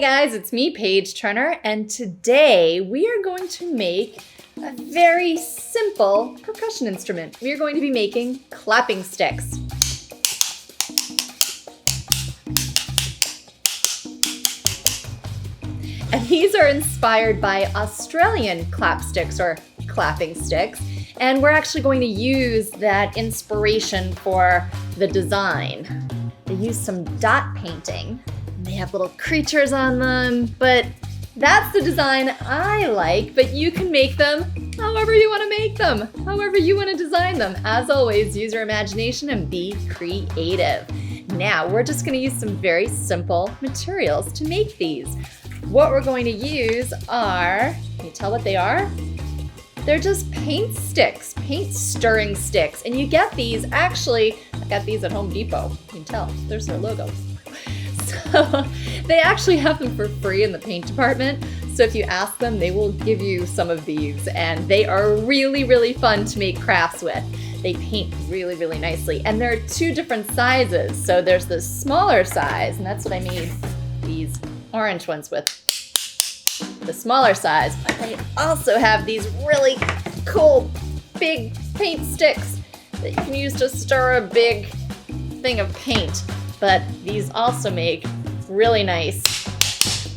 guys, it's me, Paige Turner, and today we are going to make a very simple percussion instrument. We are going to be making clapping sticks. And these are inspired by Australian clapsticks or clapping sticks, and we're actually going to use that inspiration for the design. They use some dot painting. They have little creatures on them, but that's the design I like, but you can make them however you want to make them, however you want to design them. As always, use your imagination and be creative. Now, we're just going to use some very simple materials to make these. What we're going to use are, can you tell what they are? They're just paint sticks, paint stirring sticks. And you get these, actually, I got these at Home Depot. You can tell, there's their logo. So they actually have them for free in the paint department. So if you ask them, they will give you some of these, and they are really, really fun to make crafts with. They paint really, really nicely. And there are two different sizes. So there's the smaller size, and that's what I made these orange ones with, the smaller size. But they also have these really cool big paint sticks that you can use to stir a big thing of paint. But these also make really nice.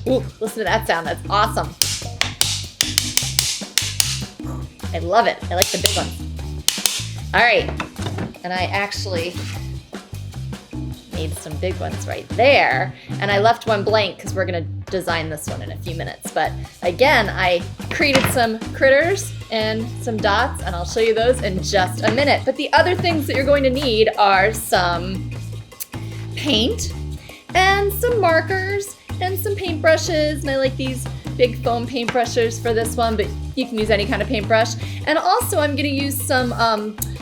Ooh, listen to that sound, that's awesome. I love it, I like the big ones. All right, and I actually made some big ones right there. And I left one blank because we're gonna design this one in a few minutes. But again, I created some critters and some dots, and I'll show you those in just a minute. But the other things that you're going to need are some paint and some markers and some paintbrushes, and I like these big foam paintbrushes for this one, but you can use any kind of paintbrush. And also I'm going to use some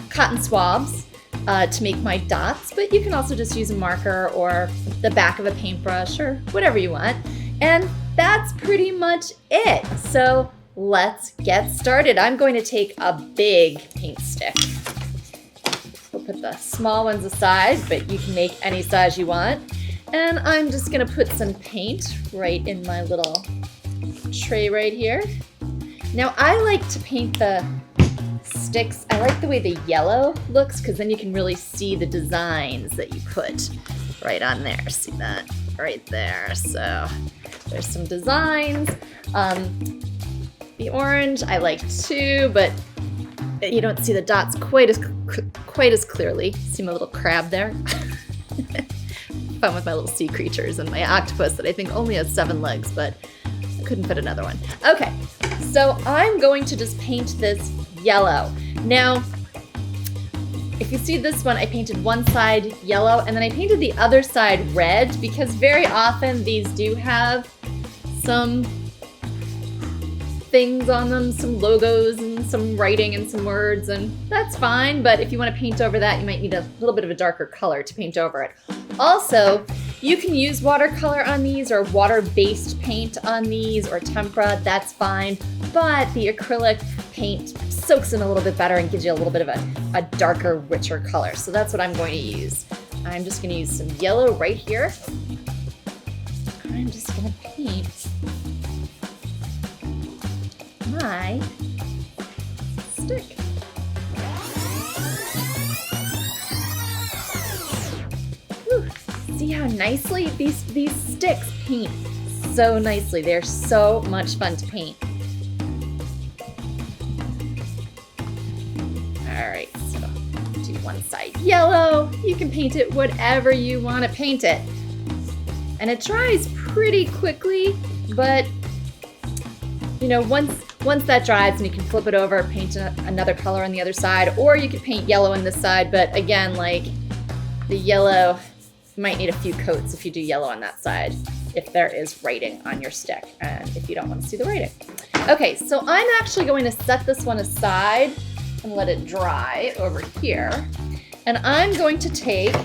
cotton swabs to make my dots, but you can also just use a marker or the back of a paintbrush or whatever you want. And that's pretty much it. So let's get started. I'm going to take a big paint stick. We'll put the small ones aside, but you can make any size you want. And I'm just gonna put some paint right in my little tray right here. Now I like to paint the sticks. I like the way the yellow looks because then you can really see the designs that you put right on there. See that right there? So there's some designs. The orange I like too, but you don't see the dots quite as clearly. See my little crab there? Fun with my little sea creatures and my octopus that I think only has 7 legs, but I couldn't fit another one. Okay, so I'm going to just paint this yellow. Now, if you see this one, I painted one side yellow and then I painted the other side red because very often these do have some things on them, some logos and some writing and some words, and that's fine, but if you want to paint over that, you might need a little bit of a darker color to paint over it. Also, you can use watercolor on these or water-based paint on these or tempera, that's fine, but the acrylic paint soaks in a little bit better and gives you a little bit of a darker, richer color. So that's what I'm going to use. I'm just going to use some yellow right here. I'm just going to paint my stick. Whew. See how nicely these sticks paint so nicely. They're so much fun to paint. All right, so do one side yellow. You can paint it whatever you want to paint it. And it dries pretty quickly, but you know, once that dries and you can flip it over, paint another color on the other side, or you could paint yellow on this side, but again, like the yellow, you might need a few coats if you do yellow on that side, if there is writing on your stick, and if you don't want to see the writing. Okay, so I'm actually going to set this one aside and let it dry over here, and I'm going to take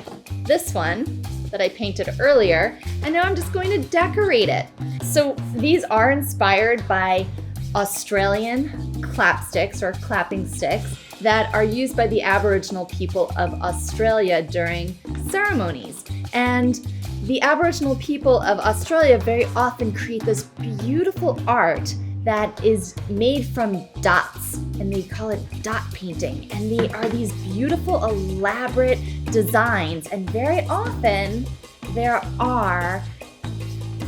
this one that I painted earlier, and now I'm just going to decorate it. So these are inspired by Australian clapsticks or clapping sticks that are used by the Aboriginal people of Australia during ceremonies. And the Aboriginal people of Australia very often create this beautiful art that is made from dots, and they call it dot painting. And they are these beautiful, elaborate designs, and very often there are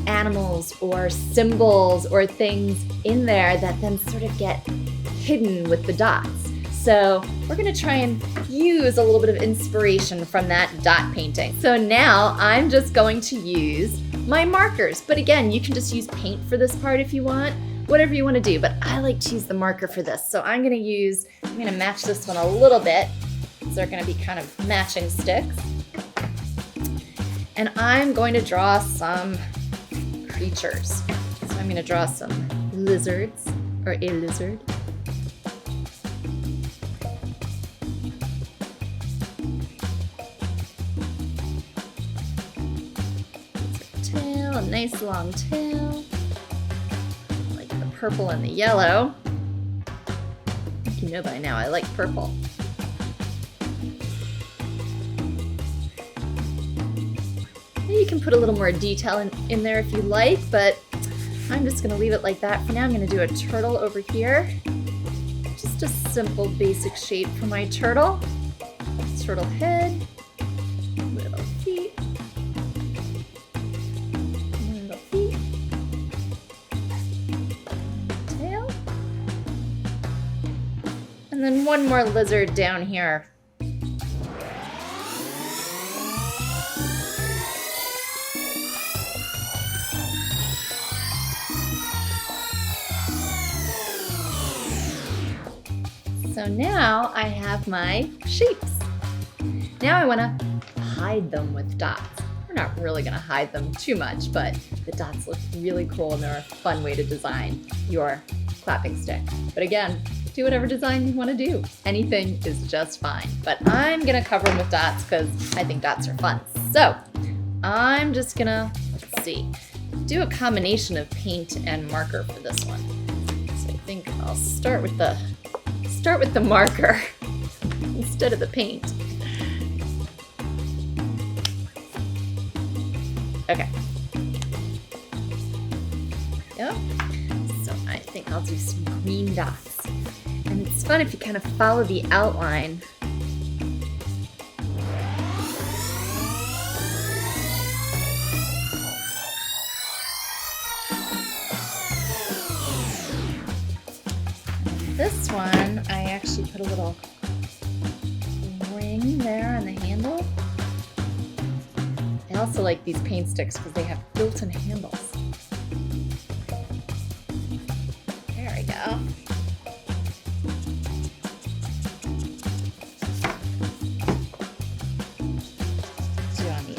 animals or symbols or things in there that then sort of get hidden with the dots. So we're gonna try and use a little bit of inspiration from that dot painting. So now I'm just going to use my markers. But again, you can just use paint for this part if you want, whatever you wanna do. But I like to use the marker for this. So I'm gonna match this one a little bit. So they're gonna be kind of matching sticks. And I'm going to draw some creatures. So I'm gonna draw some lizards, or a lizard. A nice long tail, like the purple and the yellow. I think you know by now I like purple. Maybe you can put a little more detail in there if you like, but I'm just gonna leave it like that for now. I'm gonna do a turtle over here. Just a simple basic shape for my turtle. Turtle head, little feet. And then one more lizard down here. So now I have my shapes. Now I want to hide them with dots. We're not really going to hide them too much, but the dots look really cool and they're a fun way to design your clapping stick. But again, do whatever design you want to do. Anything is just fine. But I'm going to cover them with dots because I think dots are fun. So I'm just going to, do a combination of paint and marker for this one. So I think I'll start with the marker instead of the paint. Okay. Yep. So I think I'll do some green dots. And it's fun if you kind of follow the outline. This one, I actually put a little ring there on the handle. I also like these paint sticks because they have built-in handles. There we go.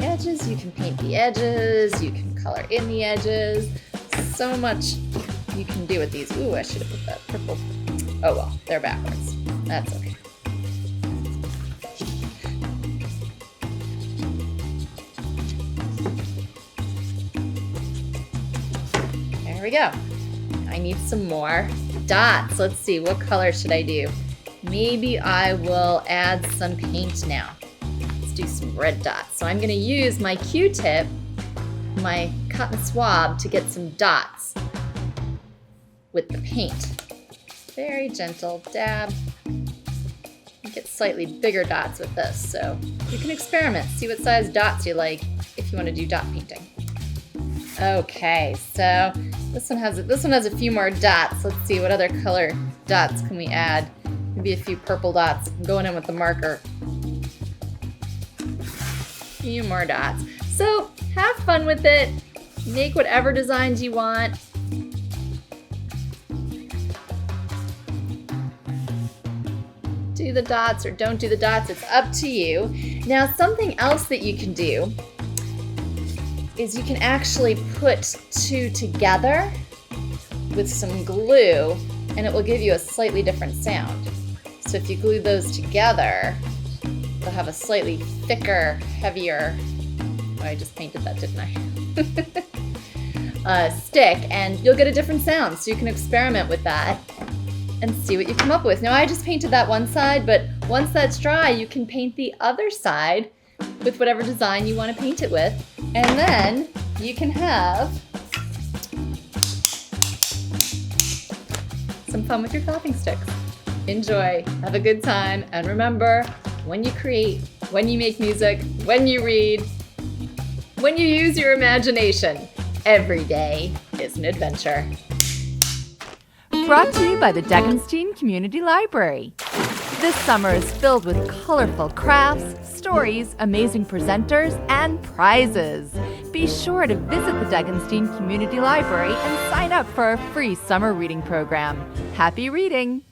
Edges, you can paint the edges, you can color in the edges. So much you can do with these. Ooh, I should have put that purple. Oh well, they're backwards. That's okay. There we go. I need some more dots. Let's see, what color should I do? Maybe I will add some paint now. Do some red dots. So I'm going to use my Q-tip, my cotton swab, to get some dots with the paint. Very gentle dab. You get slightly bigger dots with this, so you can experiment. See what size dots you like if you want to do dot painting. Okay, so this one has a few more dots. Let's see, what other color dots can we add? Maybe a few purple dots going in with the marker. Few more dots. So have fun with it. Make whatever designs you want. Do the dots or don't do the dots, it's up to you. Now something else that you can do is you can actually put two together with some glue and it will give you a slightly different sound. So if you glue those together, they'll have a slightly thicker, heavier, oh, I just painted that, didn't I? Stick, and you'll get a different sound. So you can experiment with that and see what you come up with. Now I just painted that one side, but once that's dry, you can paint the other side with whatever design you want to paint it with. And then you can have some fun with your talking sticks. Enjoy, have a good time, and remember, when you create, when you make music, when you read, when you use your imagination, every day is an adventure. Brought to you by the Degenstein Community Library. This summer is filled with colorful crafts, stories, amazing presenters, and prizes. Be sure to visit the Degenstein Community Library and sign up for our free summer reading program. Happy reading!